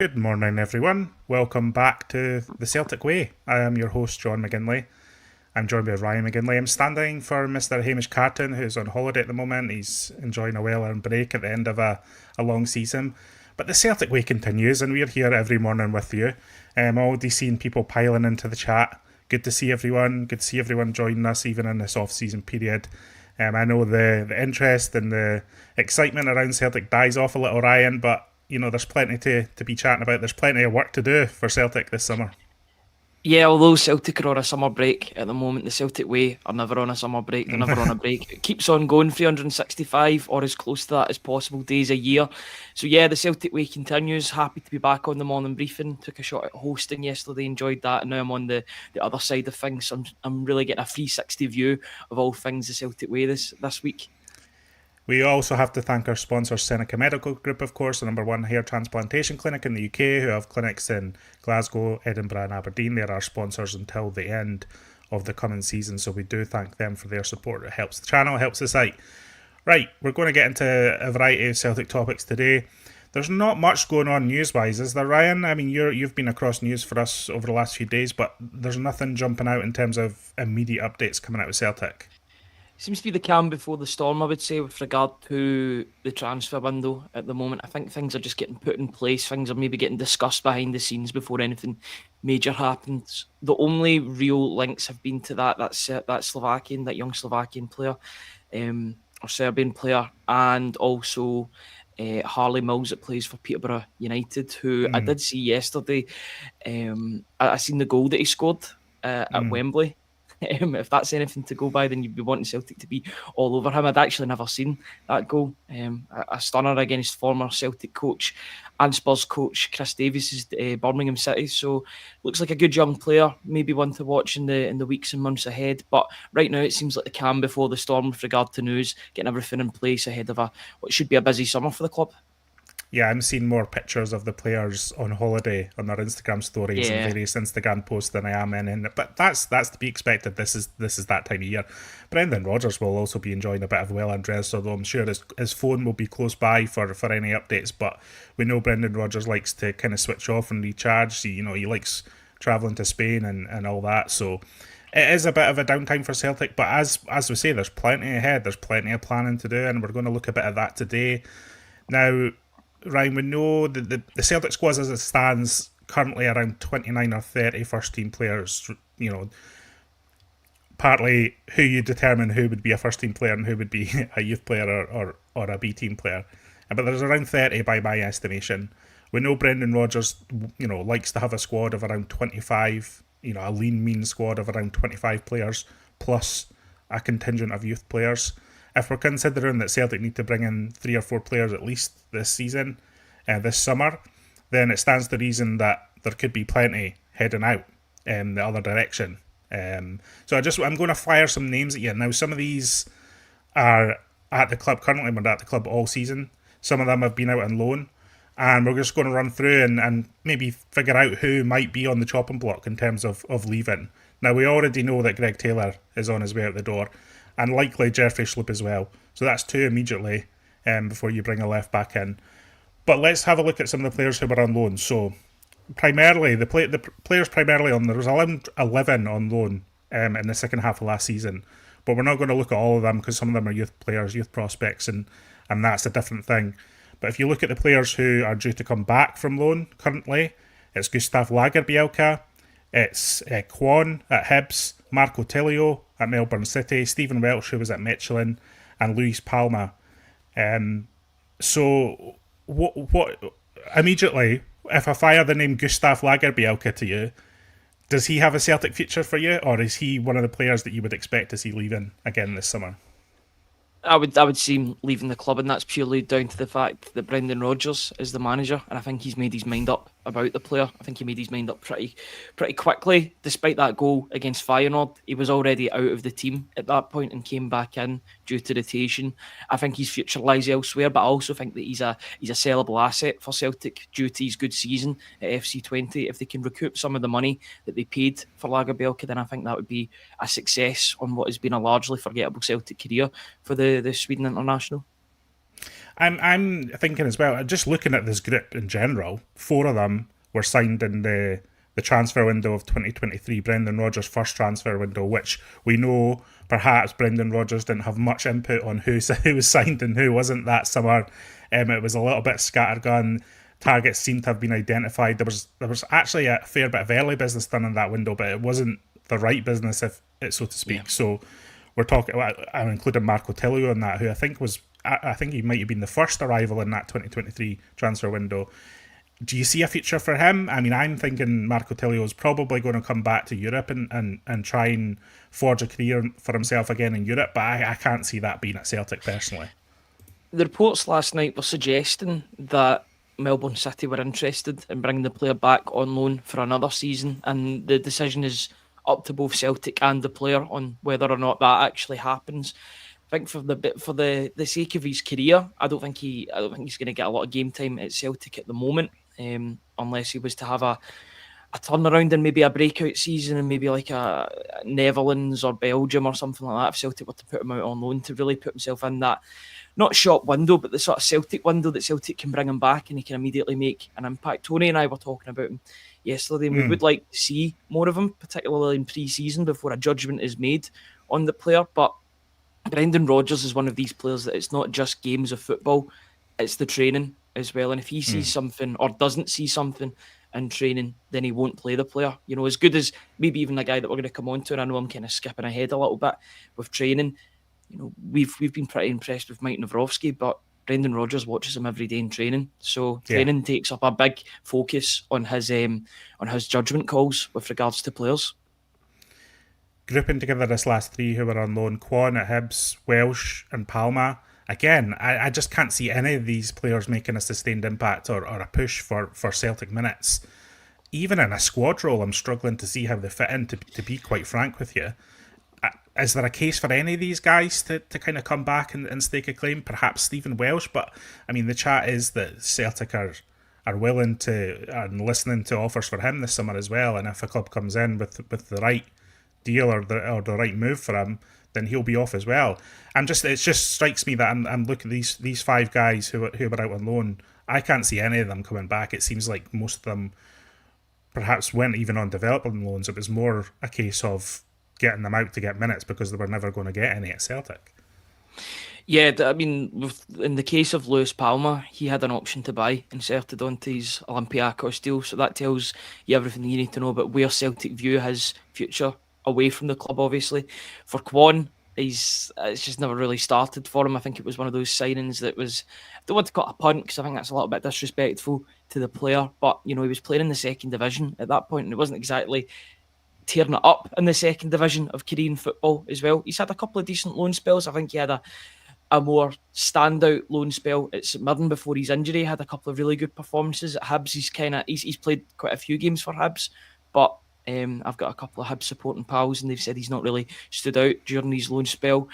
Good morning, everyone. Welcome back to the Celtic Way. I am your host, John McGinley. I'm joined by Ryan McGinley. I'm standing for Mr. Hamish Carton, who's on holiday at the moment. He's enjoying a well-earned break at the end of a long season. But the Celtic Way continues, and we're here every morning with you. Already seeing people piling into the chat. Good to see everyone. Good to see everyone joining us, even in this off-season period. I know the interest and the excitement around Celtic dies off a little, Ryan, but there's plenty to be chatting about. There's plenty of work to do for Celtic this summer. Yeah, although Celtic are on a summer break at the moment, the Celtic way are never on a summer break. They're never on a break. It keeps on going 365 or as close to that as possible days a year. So yeah, the Celtic way continues. Happy to be back on the morning briefing. Took a shot at hosting yesterday, enjoyed that. And now I'm on the other side of things. So I'm really getting a 360 view of all things the Celtic way this week. We also have to thank our sponsor, Seneca Medical Group, of course, the number one hair transplantation clinic in the UK, who have clinics in Glasgow, Edinburgh, and Aberdeen. They're our sponsors until the end of the coming season, so we do thank them for their support. It helps the channel, helps the site. Right, we're going to get into a variety of Celtic topics today. There's not much going on news-wise, is there, Ryan? I mean, you've been across news for us over the last few days, but there's nothing jumping out in terms of immediate updates coming out of Celtic. Seems to be the calm before the storm, I would say, with regard to the transfer window at the moment. I think things are just getting put in place. Things are maybe getting discussed behind the scenes before anything major happens. The only real links have been to that young Slovakian player, or Serbian player, and also Harley Mills that plays for Peterborough United, who I did see yesterday. I seen the goal that he scored at Wembley. If that's anything to go by, then you'd be wanting Celtic to be all over him. I'd actually never seen that goal. A stunner against former Celtic coach and Spurs coach Chris Davies's Birmingham City. So looks like a good young player, maybe one to watch in the weeks and months ahead. But right now it seems like the calm before the storm with regard to news, getting everything in place ahead of what should be a busy summer for the club. Yeah, I'm seeing more pictures of the players on holiday on their Instagram stories and Yeah. various Instagram posts than I am in. But that's to be expected. This is that time of year. Brendan Rodgers will also be enjoying a bit of well-earned rest, although I'm sure his phone will be close by for any updates. But we know Brendan Rodgers likes to kind of switch off and recharge. He likes travelling to Spain and all that. So it is a bit of a downtime for Celtic. But as we say, there's plenty ahead. There's plenty of planning to do, and we're going to look a bit at that today. Now, Ryan, we know that the Celtic squad as it stands currently around 29 or 30 first team players. Partly who you determine who would be a first team player and who would be a youth player or a B team player. But there's around 30 by my estimation. We know Brendan Rodgers, likes to have a squad of around 25, a lean, mean squad of around 25 players plus a contingent of youth players. If we're considering that Celtic need to bring in 3 or 4 players at least this season, this summer, then it stands to reason that there could be plenty heading out in the other direction. So I'm going to fire some names at you. Now, some of these are at the club currently, we're at the club all season. Some of them have been out on loan. And we're just going to run through and maybe figure out who might be on the chopping block in terms of leaving. Now, we already know that Greg Taylor is on his way out the door, and likely Jeffrey Schlupp as well. So that's 2 immediately before you bring a left back in. But let's have a look at some of the players who were on loan. So primarily, the players primarily on there was 11 on loan in the second half of last season. But we're not going to look at all of them because some of them are youth players, youth prospects, and that's a different thing. But if you look at the players who are due to come back from loan currently, it's Gustav Lagerbielke, it's Kwon at Hibs, Marco Tilio at Melbourne City, Stephen Welsh, who was at Michelin, and Luis Palma. So, what immediately, if I fire the name Gustav Lagerbielke to you, does he have a Celtic future for you, or is he one of the players that you would expect to see leaving again this summer? I would see him leaving the club, and that's purely down to the fact that Brendan Rodgers is the manager, and I think he's made his mind up about the player. I think he made his mind up pretty quickly. Despite that goal against Feyenoord, he was already out of the team at that point and came back in due to rotation. I think his future lies elsewhere, but I also think that he's a sellable asset for Celtic due to his good season at FC20. If they can recoup some of the money that they paid for Lagerbielke, then I think that would be a success on what has been a largely forgettable Celtic career for the Sweden international. I'm thinking as well. Just looking at this group in general, 4 of them were signed in the transfer window of 2023. Brendan Rodgers' first transfer window, which we know perhaps Brendan Rodgers didn't have much input on who was signed and who wasn't that summer. It was a little bit scattergun. Targets seemed to have been identified. There was actually a fair bit of early business done in that window, but it wasn't the right business, if it so to speak. Yeah. So we're talking. I'm including Marco Tilio in that, who I think was. I think he might have been the first arrival in that 2023 transfer window. Do you see a future for him? I mean, I'm thinking Marco Tilio is probably going to come back to Europe and try and forge a career for himself again in Europe, but I can't see that being at Celtic personally. The reports last night were suggesting that Melbourne City were interested in bringing the player back on loan for another season, and the decision is up to both Celtic and the player on whether or not that actually happens. I think for the sake of his career, I don't think he's going to get a lot of game time at Celtic at the moment, unless he was to have a turnaround and maybe a breakout season and maybe like a Netherlands or Belgium or something like that. If Celtic were to put him out on loan to really put himself in that, not shop window, but the sort of Celtic window that Celtic can bring him back and he can immediately make an impact. Tony and I were talking about him yesterday, and we would like to see more of him, particularly in pre-season before a judgment is made on the player. But Brendan Rodgers is one of these players that it's not just games of football, it's the training as well. And if he sees something or doesn't see something in training, then he won't play the player. You know, as good as maybe even a guy that we're going to come on to, and I know I'm kind of skipping ahead a little bit with training. You know, we've been pretty impressed with Mike Nawrowski, but Brendan Rodgers watches him every day in training. So training takes up a big focus on his judgment calls with regards to players. Grouping together this last 3 who were on loan, Quan at Hibs, Welsh and Palma. Again, I just can't see any of these players making a sustained impact or a push for Celtic minutes. Even in a squad role, I'm struggling to see how they fit in, to be quite frank with you. Is there a case for any of these guys to kind of come back and stake a claim? Perhaps Stephen Welsh, but I mean, the chat is that Celtic are willing to and listening to offers for him this summer as well. And if a club comes in with the right deal or the right move for him, then he'll be off as well. It just strikes me that I'm looking at these 5 guys who were out on loan. I can't see any of them coming back. It seems like most of them perhaps went even on development loans. It was more a case of getting them out to get minutes because they were never going to get any at Celtic. Yeah, I mean, in the case of Lewis Palma, he had an option to buy inserted onto his Olympiacos deal, so that tells you everything you need to know about where Celtic view his future away from the club, obviously. For Quan, it's just never really started for him. I think it was one of those signings that was, I don't want to call it a punt because I think that's a little bit disrespectful to the player, but, you know, he was playing in the second division at that point, and it wasn't exactly tearing it up in the second division of Korean football as well. He's had a couple of decent loan spells. I think he had a more standout loan spell at St Mirren before his injury. He had a couple of really good performances at Hibs. He's played quite a few games for Hibs, but I've got a couple of Hibs supporting pals, and they've said he's not really stood out during his loan spell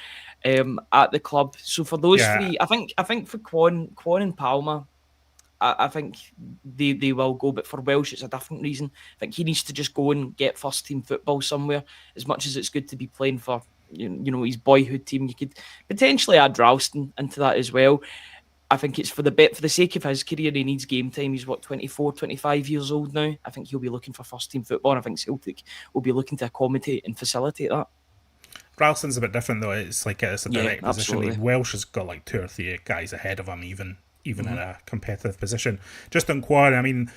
at the club. So for those 3, I think for Quan and Palma, I think they will go, but for Welsh it's a different reason. I think he needs to just go and get first team football somewhere. As much as it's good to be playing for you know his boyhood team, you could potentially add Ralston into that as well. I think it's for the sake of his career, he needs game time. He's 24, 25 years old now. I think he'll be looking for first team football, and I think Celtic will be looking to accommodate and facilitate that. Ralston's a bit different though. It's a direct position. Absolutely. Welsh has got like 2 or 3 guys ahead of him, even in a competitive position. Just on Quan, I mean,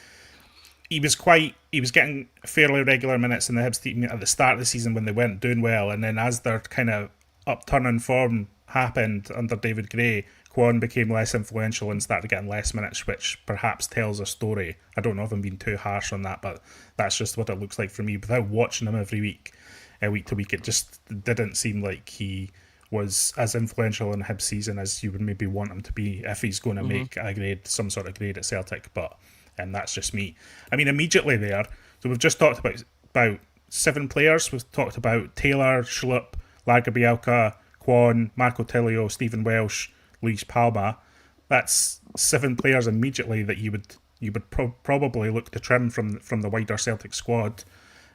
he was getting fairly regular minutes in the Hibs team at the start of the season when they weren't doing well, and then as their kind of upturn in form happened under David Gray, Quan became less influential and started getting less minutes, which perhaps tells a story. I don't know if I'm being too harsh on that, but that's just what it looks like for me. Without watching him every week to week, it just didn't seem like he was as influential in Hibs season as you would maybe want him to be if he's going to make some sort of grade at Celtic. But and that's just me. I mean, immediately there, so we've just talked about 7 players. We've talked about Taylor, Schlupp, Lagerbielke, Quan, Marco Tilio, Stephen Welsh, Luis Palma. That's 7 players immediately that you would probably look to trim from the wider Celtic squad.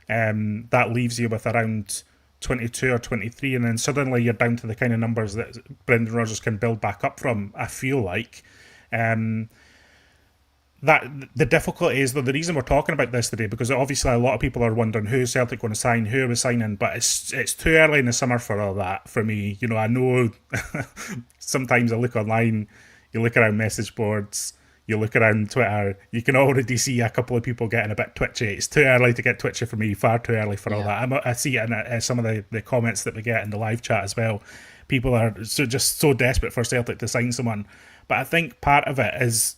That leaves you with around 22 or 23, and then suddenly you're down to the kind of numbers that Brendan Rodgers can build back up from, I feel like. That the difficulty is, though, the reason we're talking about this today, because obviously a lot of people are wondering who's Celtic going to sign, who are we signing, but it's too early in the summer for all that for me. I know sometimes I look online, you look around message boards, you look around Twitter, you can already see a couple of people getting a bit twitchy. It's too early to get twitchy for me, far too early for all that. I see it in some of the comments that we get in the live chat as well. People are just so desperate for Celtic to sign someone. But I think part of it is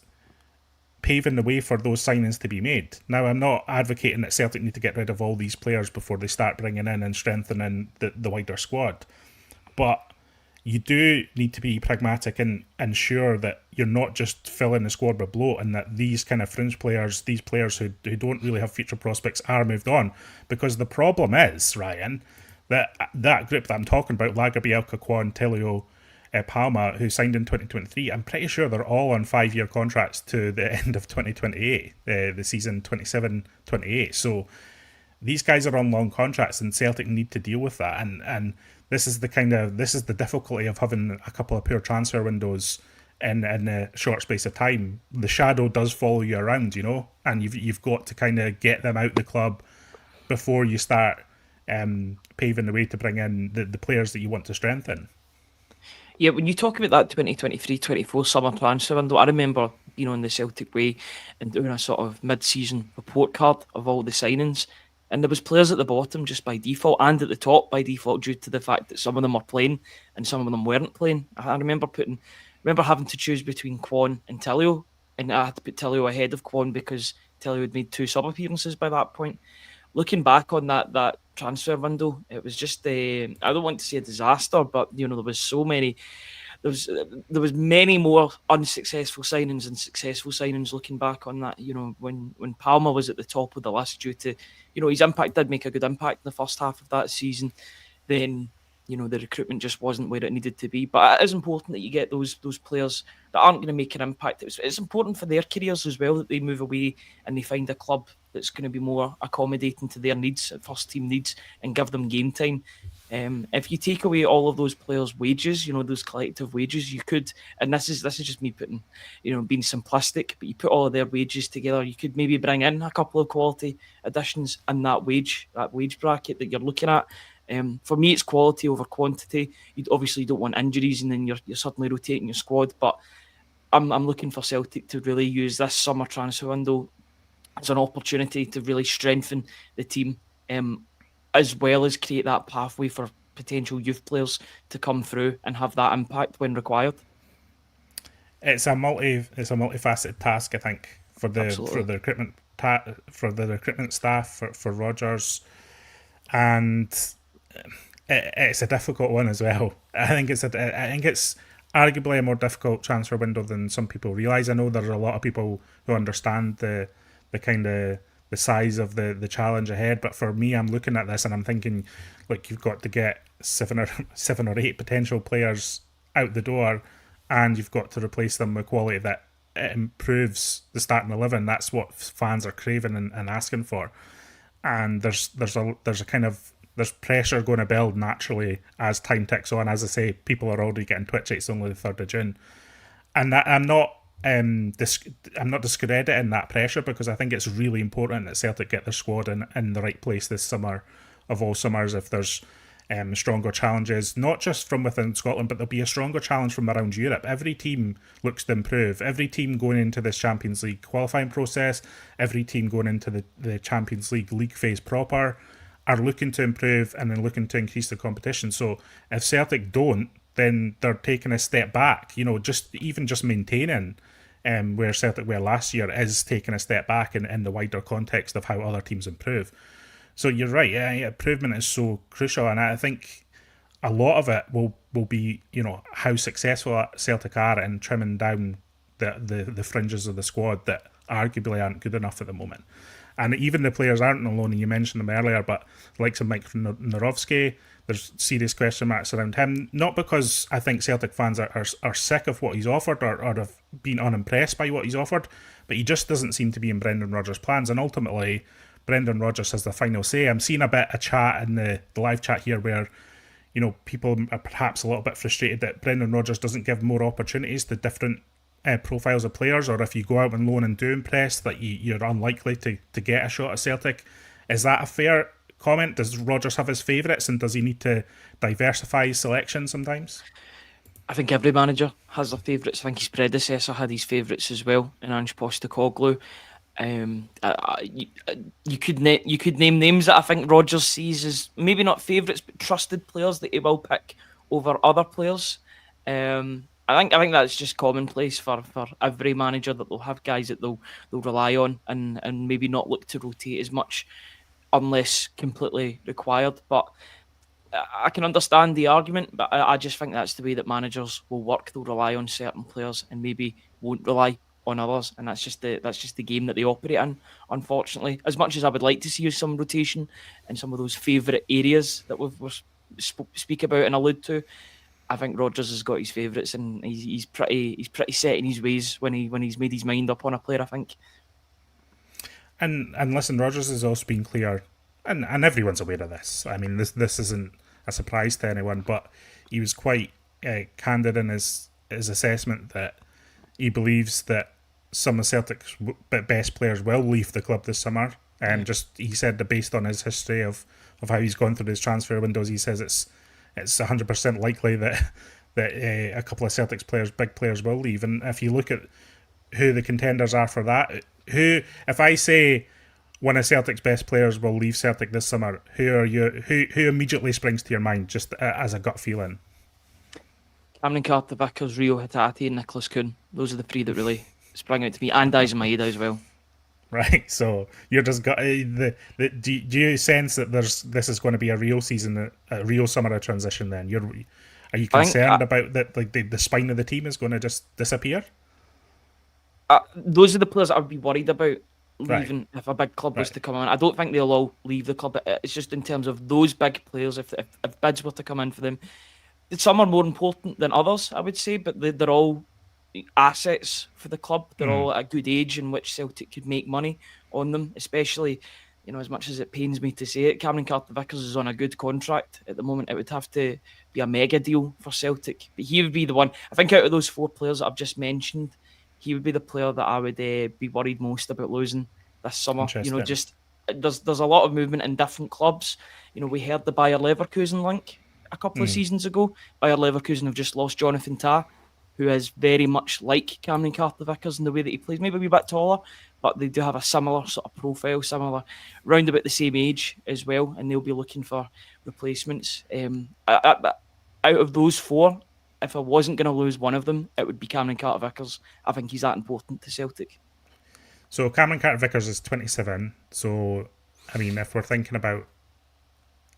paving the way for those signings to be made. Now, I'm not advocating that Celtic need to get rid of all these players before they start bringing in and strengthening the wider squad. But you do need to be pragmatic and ensure that you're not just filling the squad with bloat, and that these kind of fringe players, these players who don't really have future prospects, are moved on. Because the problem is, Ryan, that group that I'm talking about, Lager, Bielka, Kwan, Telio, Palma, who signed in 2023, I'm pretty sure they're all on 5-year contracts to the end of 2028, the season 27-28. So these guys are on long contracts, and Celtic need to deal with that. And this is the difficulty of having a couple of poor transfer windows in a short space of time. The shadow does follow you around, and you've got to kind of get them out the club before you start paving the way to bring in the players that you want to strengthen. Yeah, when you talk about that 2023-24 summer transfer window, I remember being on the Celtic Way and doing a sort of mid-season report card of all the signings, and there was players at the bottom just by default and at the top by default due to the fact that some of them were playing and some of them weren't playing. I remember having to choose between Kwan and Tilio, and I had to put Tilio ahead of Kwan because Tilio had made 2 sub-appearances by that point. Looking back on that transfer window, it was just I don't want to say a disaster, but there was so many. There was many more unsuccessful signings and successful signings. Looking back on that, when Palma was at the top of the list due to, his impact did make a good impact in the first half of that season. Then the recruitment just wasn't where it needed to be. But it is important that you get those players that aren't going to make an impact. It's important for their careers as well that they move away and they find a club that's going to be more accommodating to their needs, first team needs, and give them game time. If you take away all of those players' wages, those collective wages, you could, and this is just me putting, being simplistic, but you put all of their wages together, you could maybe bring in a couple of quality additions in that wage bracket that you're looking at. For me, it's quality over quantity. You obviously don't want injuries, and then you're suddenly rotating your squad. But I'm looking for Celtic to really use this summer transfer window as an opportunity to really strengthen the team, as well as create that pathway for potential youth players to come through and have that impact when required. It's a multifaceted task, I think, for the recruitment staff, for Rodgers, and it's a difficult one as well. I think it's arguably a more difficult transfer window than some people realise. I know there are a lot of people who understand the kind of the size of the challenge ahead, but for me, I'm looking at this and I'm thinking, look, you've got to get seven or eight potential players out the door, and you've got to replace them with quality that improves the starting 11. That's what fans are craving and asking for. And there's pressure going to build naturally as time ticks on. As I say, people are already getting twitchy. It's only the 3rd of June, and I'm not discrediting that pressure, because I think it's really important that Celtic get their squad in the right place this summer of all summers. If there's stronger challenges, not just from within Scotland, but there'll be a stronger challenge from around Europe. Every team looks to improve. Every team going into this Champions League qualifying process, every team going into the Champions League phase proper, are looking to improve and then looking to increase the competition. So if Celtic don't, then they're taking a step back. Just maintaining where Celtic were last year is taking a step back in the wider context of how other teams improve. So you're right, improvement is so crucial, and I think a lot of it will be, how successful Celtic are in trimming down the fringes of the squad that arguably aren't good enough at the moment. And even the players aren't alone, and you mentioned them earlier, but the likes of Mike Narovsky, there's serious question marks around him. Not because I think Celtic fans are sick of what he's offered or have been unimpressed by what he's offered, but he just doesn't seem to be in Brendan Rodgers' plans. And ultimately, Brendan Rodgers has the final say. I'm seeing a bit of chat in the live chat here where, people are perhaps a little bit frustrated that Brendan Rodgers doesn't give more opportunities to different profiles of players, or if you go out on loan and do impress, that you're unlikely to get a shot at Celtic. Is that a fair comment? Does Rodgers have his favourites, and does he need to diversify his selection sometimes? I think every manager has their favourites. I think his predecessor had his favourites as well, in Ange Postecoglou. You could name names that I think Rodgers sees as maybe not favourites, but trusted players that he will pick over other players. I think that's just commonplace for every manager, that they'll have guys that they'll rely on, and maybe not look to rotate as much unless completely required. But I can understand the argument, but I just think that's the way that managers will work. They'll rely on certain players and maybe won't rely on others, and that's just the game that they operate in. Unfortunately, as much as I would like to see some rotation in some of those favourite areas that we speak about and allude to, I think Rodgers has got his favourites, and he's pretty set in his ways when he's made his mind up on a player, I think. And listen, Rodgers has also been clear, and everyone's aware of this. I mean, this isn't a surprise to anyone, but he was quite candid in his assessment that he believes that some of Celtic's best players will leave the club this summer. And just he said that based on his history of how he's gone through his transfer windows, he says it's 100% likely that a couple of Celtic's big players will leave. And if you look at who the contenders are for that, if I say one of Celtic's best players will leave Celtic this summer, who immediately springs to your mind, just as a gut feeling? Cameron Carter-Vickers, Rio Hatate, and Nicholas Kuhn. Those are the three that really sprang out to me, and Daisen Maeda as well. Right, so you're just got do you sense that this is going to be a real season, a real summer of transition? Then are you concerned about that? Like the spine of the team is going to just disappear? Those are the players I would be worried about leaving, right. If a big club was to come in. I don't think they'll all leave the club. It's just in terms of those big players. If bids were to come in for them, some are more important than others, I would say, but they're all assets for the club. They're all at a good age in which Celtic could make money on them, especially, as much as it pains me to say it, Cameron Carter-Vickers is on a good contract at the moment. It would have to be a mega deal for Celtic, but he would be the one. I think out of those four players that I've just mentioned, he would be the player that I would be worried most about losing this summer. Just there's a lot of movement in different clubs. We heard the Bayer Leverkusen link a couple of seasons ago. Bayer Leverkusen have just lost Jonathan Tah, who is very much like Cameron Carter-Vickers in the way that he plays, maybe a wee bit taller, but they do have a similar sort of profile, similar, round about the same age as well, and they'll be looking for replacements. Out of those four, if I wasn't going to lose one of them, it would be Cameron Carter-Vickers. I think he's that important to Celtic. So Cameron Carter-Vickers is 27. So, I mean, if we're thinking about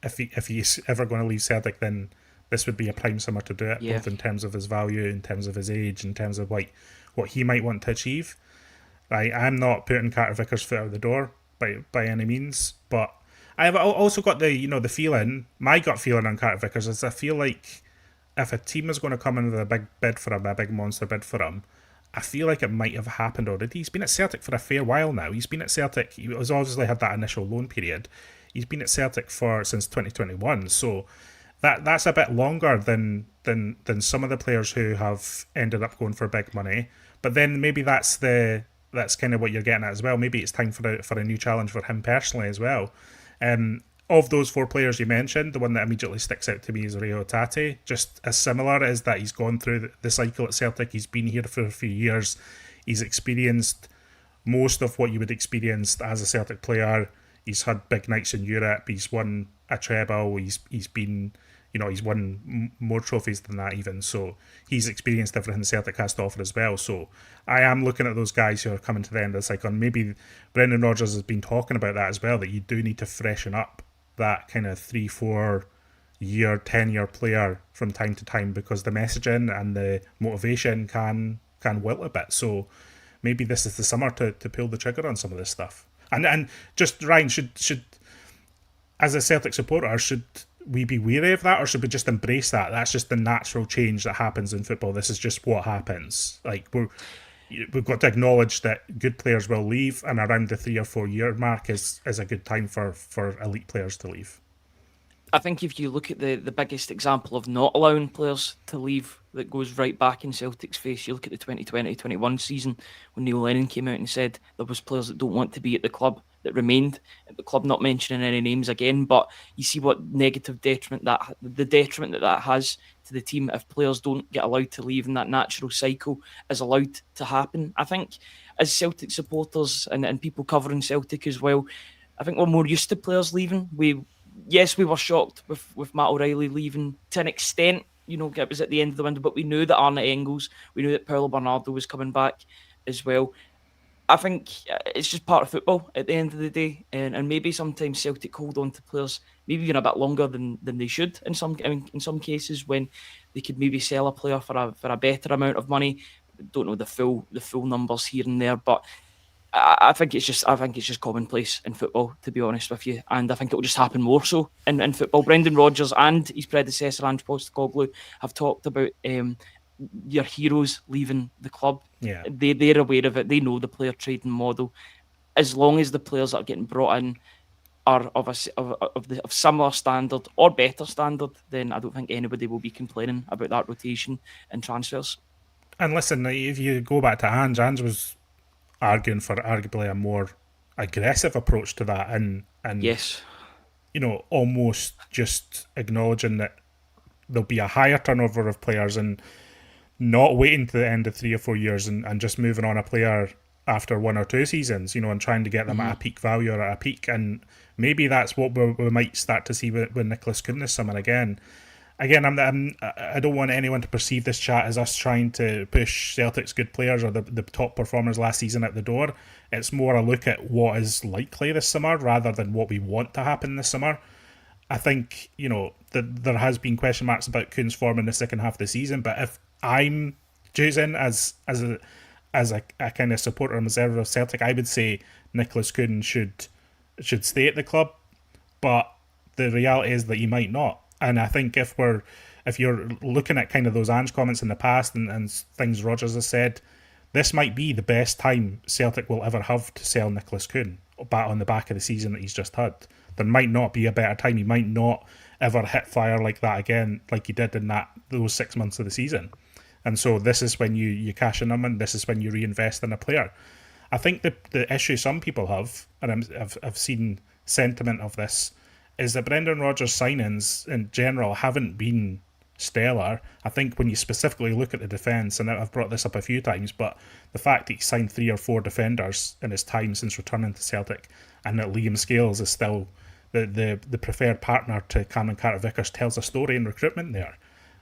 if he's ever going to leave Celtic, then this would be a prime summer to do it, both in terms of his value, in terms of his age, in terms of what he might want to achieve. I'm not putting Carter-Vickers' foot out the door by any means, but I've also got the feeling, my gut feeling on Carter-Vickers is I feel like if a team is going to come in with a big bid for him, a big monster bid for him, I feel like it might have happened already. He's been at Celtic for a fair while now. He's been at Celtic. He was obviously had that initial loan period. He's been at Celtic since 2021. So that's a bit longer than some of the players who have ended up going for big money. But then maybe that's kind of what you're getting at as well. Maybe it's time for a new challenge for him personally as well. Of those four players you mentioned, the one that immediately sticks out to me is Rio Hatate. Just as similar as that, he's gone through the cycle at Celtic. He's been here for a few years. He's experienced most of what you would experience as a Celtic player. He's had big nights in Europe. He's won a treble. He's been, he's won more trophies than that even. So he's experienced everything Celtic has to offer as well. So I am looking at those guys who are coming to the end of the cycle. And maybe Brendan Rodgers has been talking about that as well, that you do need to freshen up that kind of 3-4 year, 10-year player from time to time, because the messaging and the motivation can wilt a bit. So maybe this is the summer to pull the trigger on some of this stuff. And just Ryan, should as a Celtic supporter, should we be wary of that, or should we just embrace that? That's just the natural change that happens in football. This is just what happens. Like we've got to acknowledge that good players will leave, and around the 3 or 4 year mark is a good time for elite players to leave. I think if you look at the biggest example of not allowing players to leave that goes right back in Celtic's face, you look at the 2020-21 season when Neil Lennon came out and said there was players that don't want to be at the club that remained at the club, not mentioning any names again, but you see what negative detriment the detriment that has to the team if players don't get allowed to leave and that natural cycle is allowed to happen. I think as Celtic supporters and people covering Celtic as well, I think we're more used to players leaving. We were shocked with Matt O'Reilly leaving to an extent. You know, it was at the end of the window, but we knew that Arne Engels, we knew that Paulo Bernardo was coming back as well. I think it's just part of football at the end of the day, and maybe sometimes Celtic hold on to players maybe even a bit longer than they should in some cases when they could maybe sell a player for a better amount of money. Don't know the full numbers here and there, but I think it's just commonplace in football, to be honest with you, and I think it will just happen more so in football. Brendan Rodgers and his predecessor Ange Postecoglou have talked about your heroes leaving the club. Yeah, They're aware of it. They know the player trading model. As long as the players that are getting brought in are of similar standard or better standard, then I don't think anybody will be complaining about that rotation and transfers. and listen, if you go back to Ange was arguing for arguably a more aggressive approach to that, and Yes. almost just acknowledging that there'll be a higher turnover of players and not waiting to the end of 3 or 4 years and just moving on a player after 1 or 2 seasons, and trying to get them at a peak value or at a peak. And maybe that's what we might start to see with Nicholas Kuhn this summer again. Again, I don't want anyone to perceive this chat as us trying to push Celtic's good players or the top performers last season at the door. It's more a look at what is likely this summer rather than what we want to happen this summer. I think, that there has been question marks about Kuhn's form in the second half of the season, but if I'm choosing as a kind of supporter and observer of Celtic, I would say Nicholas Kuhn should stay at the club, but the reality is that he might not. And I think if you're looking at kind of those Ange comments in the past and things Rodgers has said, this might be the best time Celtic will ever have to sell Nicholas Kuhn back on the back of the season that he's just had. There might not be a better time. He might not ever hit fire like that again, like he did in those 6 months of the season. And so this is when you cash in him, and this is when you reinvest in a player. I think the issue some people have, and I've seen sentiment of this, is that Brendan Rodgers' signings in general haven't been stellar. I think when you specifically look at the defence, and I've brought this up a few times, but the fact that he signed 3 or 4 defenders in his time since returning to Celtic, and that Liam Scales is still the preferred partner to Cameron Carter-Vickers, tells a story in recruitment there.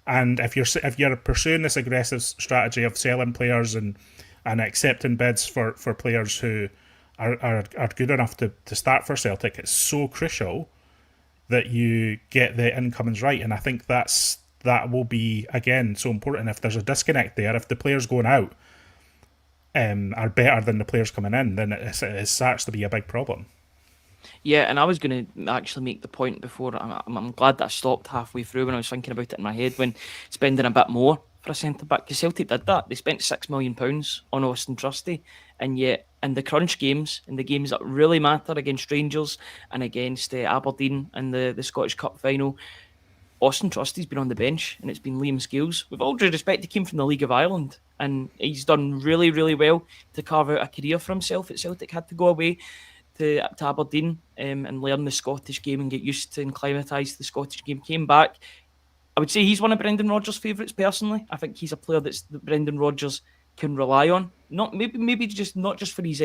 And if you're pursuing this aggressive strategy of selling players and accepting bids for players who are good enough to start for Celtic, it's so crucial that you get the incomings right. And I think that will be, again, so important. If there's a disconnect there, if the players going out are better than the players coming in, then it starts to be a big problem. Yeah, and I was going to actually make the point before. I'm glad that I stopped halfway through when I was thinking about it in my head when spending a bit more for a centre back, because Celtic did that. They spent £6 million on Austin Trusty, and yet in the crunch games, in the games that really matter against Rangers and against Aberdeen in the Scottish Cup final, Austin Trusty's been on the bench, and it's been Liam Scales. With all due respect, he came from the League of Ireland, and he's done really, really well to carve out a career for himself at Celtic. Had to go away to Aberdeen and learn the Scottish game and get used to and acclimatise to the Scottish game. Came back. I would say he's one of Brendan Rodgers' favourites personally. I think he's a player that Brendan Rodgers can rely on. Maybe just not just for his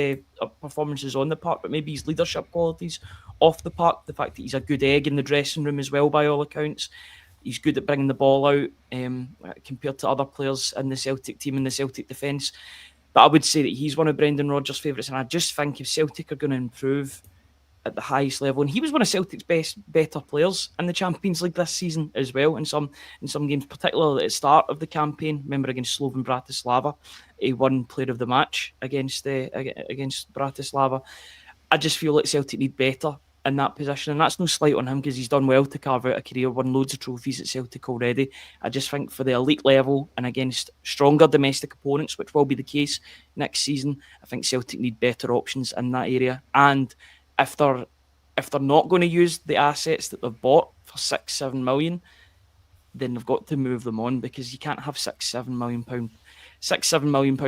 performances on the park, but maybe his leadership qualities off the park. The fact that he's a good egg in the dressing room as well, by all accounts. He's good at bringing the ball out compared to other players in the Celtic team in the Celtic defence. But I would say that he's one of Brendan Rodgers' favourites, and I just think if Celtic are going to improve at the highest level, and he was one of Celtic's better players in the Champions League this season as well, in some games, particularly at the start of the campaign. Remember against Slovan Bratislava, he won Player of the Match against Bratislava. I just feel like Celtic need better in that position, and that's no slight on him because he's done well to carve out a career, won loads of trophies at Celtic already. I just think for the elite level and against stronger domestic opponents, which will be the case next season, I think Celtic need better options in that area. And if they're not going to use the assets that they've bought for 6-7 million, then they've got to move them on, because you can't have £6-7 million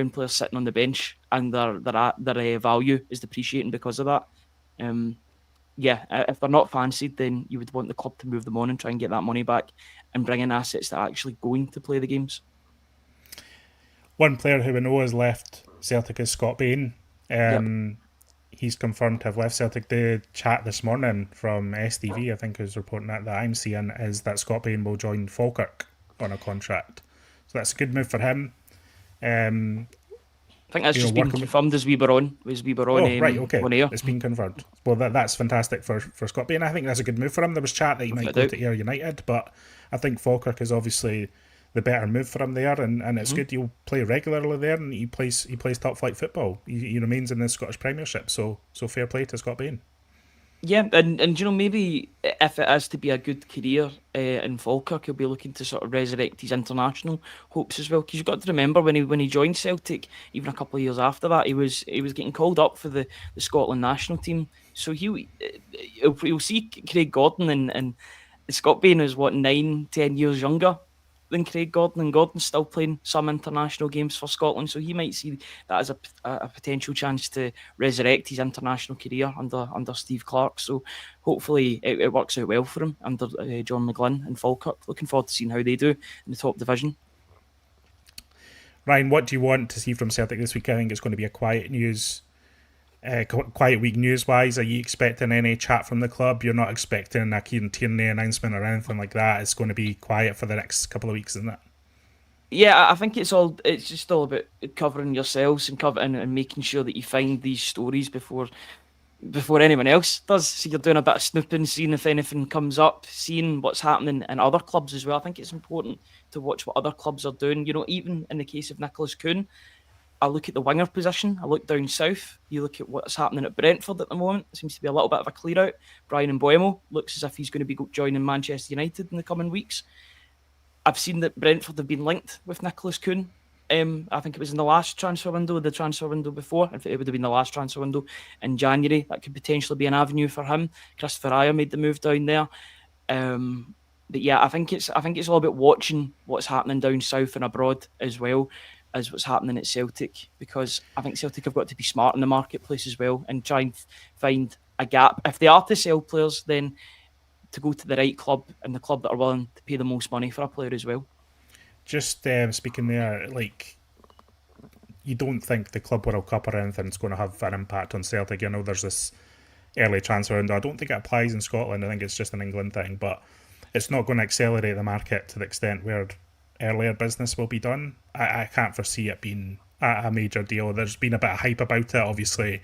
players sitting on the bench and their value is depreciating because of that. If they're not fancied, then you would want the club to move them on and try and get that money back and bring in assets that are actually going to play the games. One player who we know has left Celtic is Scott Bain. Yep. He's confirmed to have left Celtic. The chat this morning from STV, I think, who's reporting that I'm seeing, is that Scott Bain will join Falkirk on a contract. So that's a good move for him. I think that's just been confirmed as we were on. Right, okay. On air. It's been confirmed. Well, that's fantastic for Scott Bain. I think that's a good move for him. There was chat that he might go to Ayr United, but I think Falkirk is obviously the better move for him there, and it's good he'll play regularly there, and he plays top flight football. He remains in the Scottish Premiership, so fair play to Scott Bain. Yeah, and maybe if it is to be a good career in Falkirk, he'll be looking to sort of resurrect his international hopes as well. Because you've got to remember when he joined Celtic, even a couple of years after that, he was getting called up for the Scotland national team. So he'll see Craig Gordon, and Scott Bain is 9-10 years younger than Craig Gordon, and Gordon's still playing some international games for Scotland, so he might see that as a potential chance to resurrect his international career under Steve Clarke. So hopefully it works out well for him under John McGlynn and Falkirk. Looking forward to seeing how they do in the top division. Ryan, what do you want to see from Celtic this week? I think it's going to be a quiet week news-wise. Are you expecting any chat from the club? You're not expecting a Kieran Tierney announcement or anything like that? It's going to be quiet for the next couple of weeks, isn't it? Yeah, I think it's just all about covering yourselves and making sure that you find these stories before anyone else does. So you're doing a bit of snooping, seeing if anything comes up, seeing what's happening in other clubs as well. I think it's important to watch what other clubs are doing. Even in the case of Nicholas Kuhn, I look at the winger position. I look down south. You look at what's happening at Brentford at the moment. It seems to be a little bit of a clear out. Brian Mbeumo looks as if he's going to be joining Manchester United in the coming weeks. I've seen that Brentford have been linked with Nicholas Kuhn. I think it was in the last transfer window, the transfer window before. If it would have been the last transfer window in January, that could potentially be an avenue for him. Christopher Ajer made the move down there. But yeah, I think it's all about watching what's happening down south and abroad as well as what's happening at Celtic, because I think Celtic have got to be smart in the marketplace as well and try and find a gap. If they are to sell players, then to go to the right club and the club that are willing to pay the most money for a player as well. Just speaking there, you don't think the Club World Cup or anything is going to have an impact on Celtic? There's this early transfer window. I don't think it applies in Scotland. I think it's just an England thing, but it's not going to accelerate the market to the extent where earlier business will be done. I can't foresee it being a major deal. There's been a bit of hype about it. Obviously,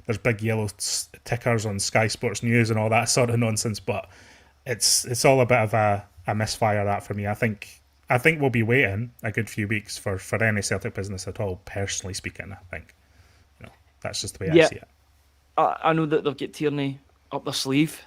there's big yellow tickers on Sky Sports News and all that sort of nonsense, but it's all a bit of a misfire, that, for me. I think we'll be waiting a good few weeks for any Celtic business at all, personally speaking. I think that's just the way I see it. I know that they'll get Tierney up their sleeve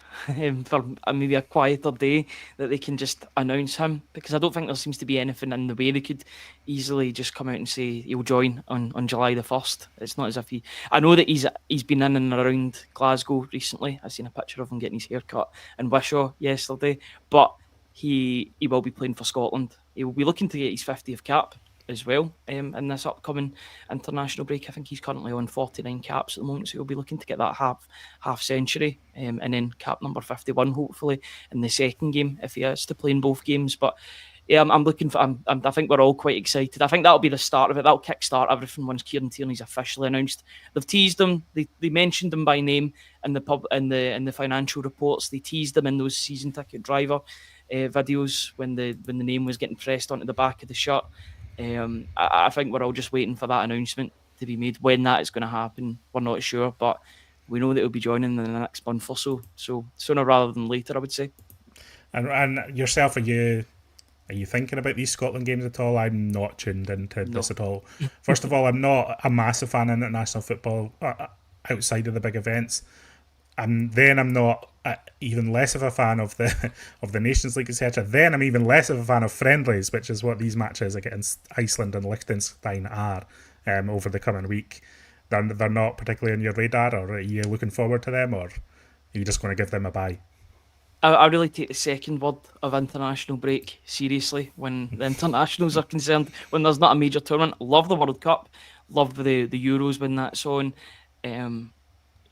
for maybe a quieter day that they can just announce him, because I don't think there seems to be anything in the way they could easily just come out and say he'll join on July the 1st. It's not as if I know that he's been in and around Glasgow recently. I've seen a picture of him getting his hair cut in Wishaw yesterday, but he will be playing for Scotland. He will be looking to get his 50th cap as well in this upcoming international break. I think he's currently on 49 caps at the moment, so he'll be looking to get that half century and then cap number 51 hopefully in the second game if he is to play in both games. But yeah, I'm looking for. I think we're all quite excited. I think that'll be the start of it. That'll kickstart everything once Kieran Tierney's officially announced. They've teased him. They mentioned him by name in the financial reports. They teased him in those season ticket driver videos when the name was getting pressed onto the back of the shirt. I think we're all just waiting for that announcement to be made. When that is going to happen, we're not sure, but we know that he'll be joining in the next month or so. So sooner rather than later, I would say. And yourself, are you thinking about these Scotland games at all? I'm not tuned into this at all. First of all, I'm not a massive fan of international football outside of the big events. I'm not even less of a fan of the of the Nations League, etc. Then I'm even less of a fan of friendlies, which is what these matches against Iceland and Liechtenstein are over the coming week. They're not particularly on your radar, or are you looking forward to them, or are you just going to give them a bye? I really take the second word of international break seriously when the internationals are concerned. When there's not a major tournament, love the World Cup, love the Euros when that's on. Um,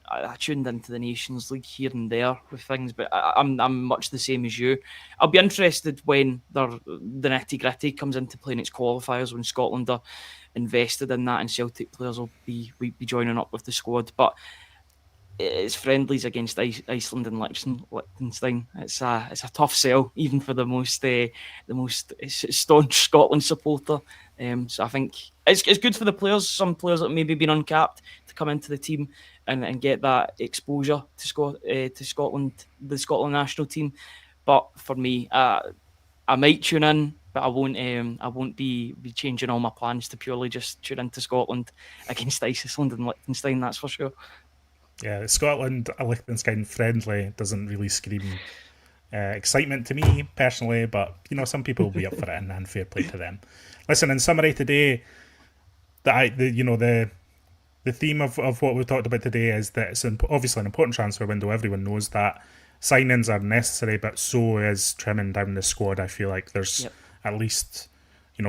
I tuned into the Nations League here and there with things, but I'm much the same as you. I'll be interested when the nitty gritty comes into playing its qualifiers when Scotland are invested in that, and Celtic players will be joining up with the squad. But it's friendlies against Iceland and Liechtenstein. It's a tough sell, even for the most staunch Scotland supporter. So I think it's good for the players. Some players that maybe been uncapped to come into the team and get that exposure to Scotland, the Scotland national team. But for me, I might tune in, but I won't. I won't be changing all my plans to purely just tune into Scotland against Iceland and Liechtenstein. That's for sure. Yeah, Scotland a Liechtenstein friendly doesn't really scream excitement to me personally, but some people will be up for it, and fair play to them. Listen, in summary today, the theme of what we've talked about today is that it's obviously an important transfer window. Everyone knows that signings are necessary, but so is trimming down the squad. I feel like there's Yep. at least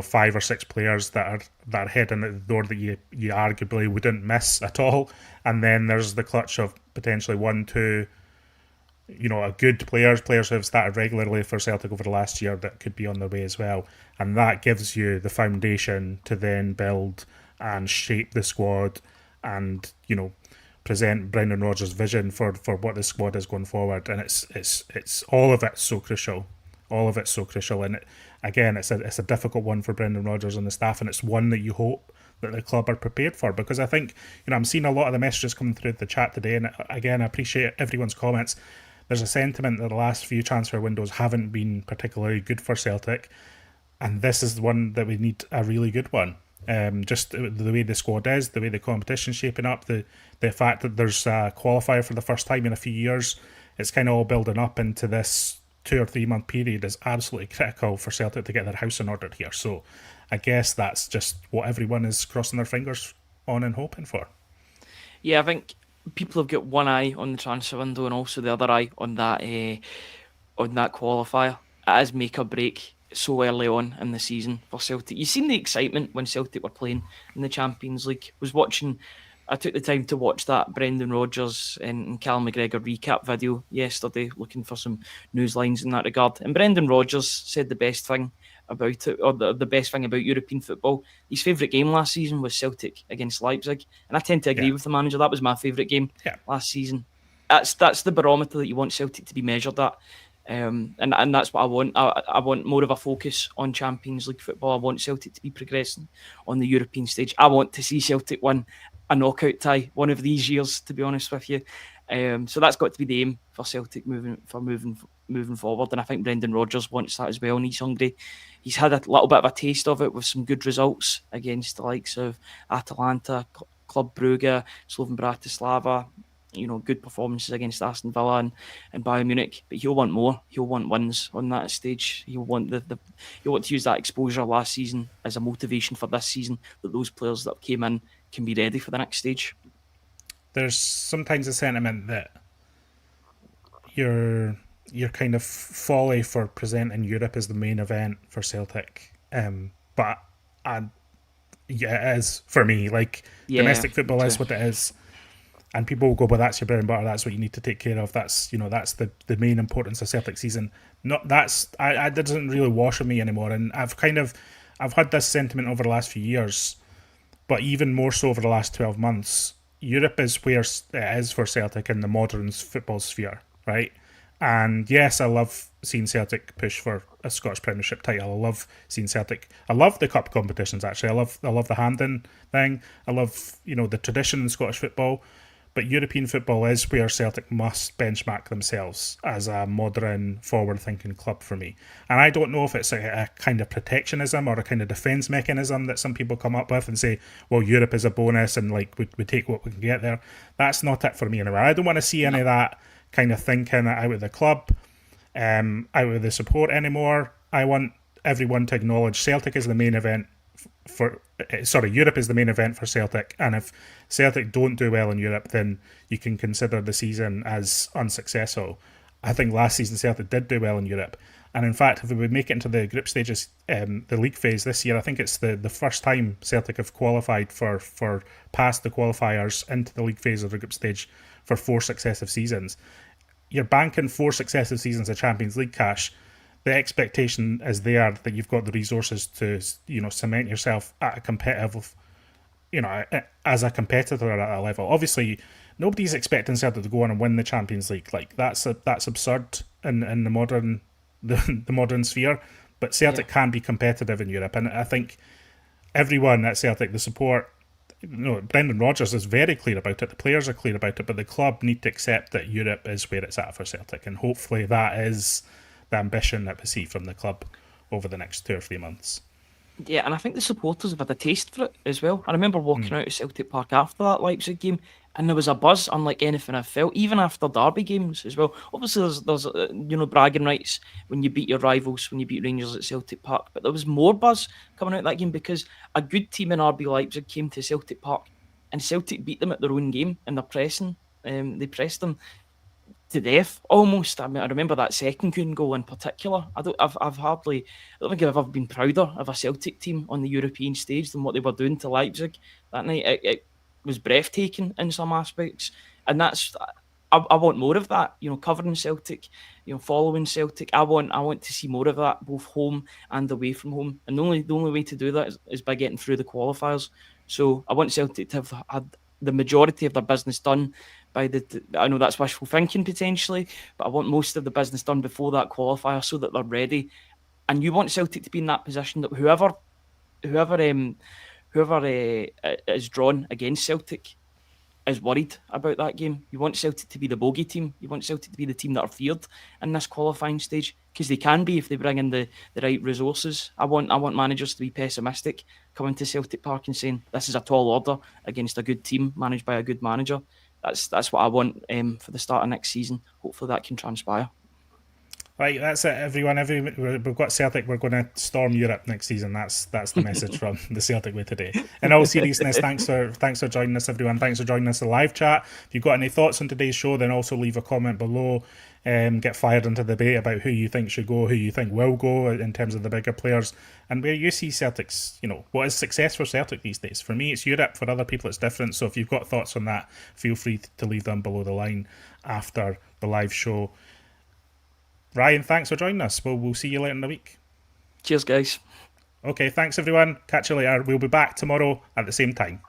5 or 6 players that are heading at the door that you arguably wouldn't miss at all, and then there's the clutch of potentially 1, 2 a good players who have started regularly for Celtic over the last year that could be on their way as well, and that gives you the foundation to then build and shape the squad, and present Brendan Rodgers' vision for what the squad is going forward, and it's all of it so crucial, and again, it's a difficult one for Brendan Rodgers and the staff, and it's one that you hope that the club are prepared for, because I think I'm seeing a lot of the messages coming through the chat today, and again, I appreciate everyone's comments. There's a sentiment that the last few transfer windows haven't been particularly good for Celtic, and this is the one that we need a really good one. Just the way the squad is, the way the competition's shaping up, the fact that there's a qualifier for the first time in a few years, it's kind of all building up into this 2 or 3 month period is absolutely critical for Celtic to get their house in order here. So I guess that's just what everyone is crossing their fingers on and hoping for. Yeah, I think people have got one eye on the transfer window and also the other eye on that qualifier. It is make or break so early on in the season for Celtic. You've seen the excitement when Celtic were playing in the Champions League. I took the time to watch that Brendan Rodgers and Cal McGregor recap video yesterday, looking for some news lines in that regard. And Brendan Rodgers said the best thing about it, or the best thing about European football. His favourite game last season was Celtic against Leipzig, and I tend to agree Yeah. with the manager. That was my favourite game Yeah. last season. That's the barometer that you want Celtic to be measured at. And that's what I want. I want more of a focus on Champions League football. I want Celtic to be progressing on the European stage. I want to see Celtic win a knockout tie one of these years, to be honest with you. So that's got to be the aim for Celtic moving forward. And I think Brendan Rodgers wants that as well. And he's hungry. He's had a little bit of a taste of it with some good results against the likes of Atalanta, Club Brugge, Slovan Bratislava. Good performances against Aston Villa and Bayern Munich, but he'll want more. He'll want wins on that stage. He'll want he'll want to use that exposure last season as a motivation for this season, that those players that came in can be ready for the next stage. There's sometimes a sentiment that you're kind of folly for presenting Europe as the main event for Celtic, but yeah, it is for me. Like, Yeah, domestic football me is too. what it is, and people will go, "Well, that's your bread and butter. That's what you need to take care of. That's the main importance of Celtic season." Not that's I that doesn't really wash with me anymore, and I've had this sentiment over the last few years, but even more so over the last 12 months. Europe is where it is for Celtic in the modern football sphere, right? And yes, I love seeing Celtic push for a Scottish Premiership title. I love seeing Celtic. I love the cup competitions. Actually, I love the Hampden thing. I love the tradition in Scottish football. But European football is where Celtic must benchmark themselves as a modern, forward-thinking club for me. And I don't know if it's a kind of protectionism or a kind of defence mechanism that some people come up with and say, well, Europe is a bonus and like we take what we can get there. That's not it for me anyway. I don't want to see any of that kind of thinking out of the club, out of the support anymore. I want everyone to acknowledge Celtic is the main event Europe is the main event for Celtic, and if Celtic don't do well in Europe, then you can consider the season as unsuccessful. I think last season Celtic did do well in Europe, and in fact, if we would make it into the group stages, the league phase this year, I think it's the first time Celtic have qualified for past the qualifiers into the league phase of the group stage for 4 successive seasons. You're banking 4 successive seasons of Champions League cash. The expectation is there that you've got the resources to, cement yourself at a competitive, as a competitor at a level. Obviously, nobody's expecting Celtic to go on and win the Champions League. Like that's absurd in the modern the modern sphere. But Celtic can be competitive in Europe, and I think everyone at Celtic, the support, Brendan Rodgers is very clear about it. The players are clear about it, but the club need to accept that Europe is where it's at for Celtic, and hopefully that is the ambition that we see from the club over the next 2 or 3 months. Yeah, and I think the supporters have had a taste for it as well. I remember walking out of Celtic Park after that Leipzig game, and there was a buzz unlike anything I've felt, even after derby games as well. Obviously, there's bragging rights when you beat your rivals, when you beat Rangers at Celtic Park, but there was more buzz coming out of that game because a good team in RB Leipzig came to Celtic Park, and Celtic beat them at their own game in their pressing. They pressed them to death almost. I mean, I remember that second Kuhn goal in particular. I don't think I've ever been prouder of a Celtic team on the European stage than what they were doing to Leipzig that night. It was breathtaking in some aspects, and I want more of that. Covering Celtic, following Celtic. I want to see more of that, both home and away from home. And the only way to do that is by getting through the qualifiers. So I want Celtic to have had the majority of their business done by I know that's wishful thinking potentially, but I want most of the business done before that qualifier so that they're ready. And you want Celtic to be in that position that whoever is drawn against Celtic is worried about that game. You want Celtic to be the bogey team. You want Celtic to be the team that are feared in this qualifying stage, because they can be if they bring in the right resources. I want managers to be pessimistic coming to Celtic Park and saying this is a tall order against a good team managed by a good manager. That's what I want for the start of next season. Hopefully that can transpire. Right, that's it, everyone. We've got Celtic. We're going to storm Europe next season. That's the message from the Celtic way today. In all seriousness, thanks for joining us, everyone. Thanks for joining us in the live chat. If you've got any thoughts on today's show, then also leave a comment below. Get fired into the debate about who you think should go, who you think will go in terms of the bigger players, and where you see Celtic's. What is success for Celtic these days? For me, it's Europe. For other people, it's different. So if you've got thoughts on that, feel free to leave them below the line after the live show. Ryan, thanks for joining us. We'll see you later in the week. Cheers, guys. Okay, thanks everyone. Catch you later. We'll be back tomorrow at the same time.